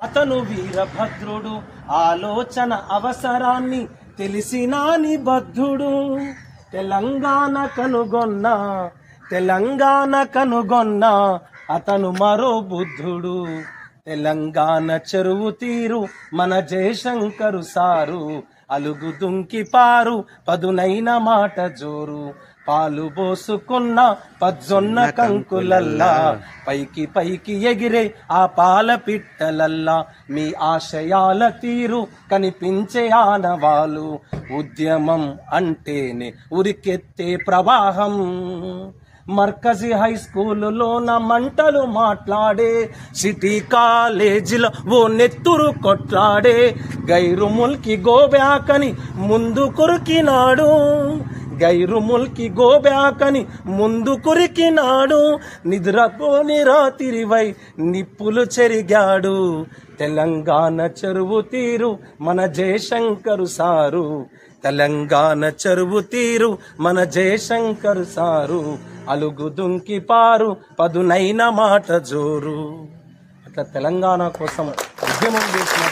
అతను వీరభద్రుడు, ఆలోచన అవసరాన్ని తెలిసినా నిబద్ధుడు. తెలంగాణ కనుగొన్న అతను మరో బుద్ధుడు. తెలంగాణ చెరువు తీరు మన జయశంకరు సారు. అలుగు దుంకి పారు పదునైన మాట జోరు. పాలు పోసుకున్న పజ్జొన్న కంకులల్లా, పైకి పైకి ఎగిరే ఆ పాల పిట్టలల్లా, మీ ఆశయాల తీరు కనిపించే ఆనవాలు. ఉద్యమం అంటేనే ఉరికెత్తే ప్రవాహం. మర్కజీ హై స్కూలులోన మంటలు మాట్లాడే, సిటీ కాలేజీలో ఓ నెత్తురు కొట్లాడే. గైరు ముల్కి గోబ్యాకని ముందు కురికినాడు. ముందు కురికినాడు. నిద్రపోని రాత్రివై నిప్పులు చెరిగాడు. తెలంగాణ చెరువు తీరు మన జయశంకరు సారు. తెలంగాణ చెరువు తీరు మన జయశంకరు సారు. అలుగు దుంకి పారు పదునైన మాట జోరు. అట్లా తెలంగాణ కోసం ఉద్యమం చేసిన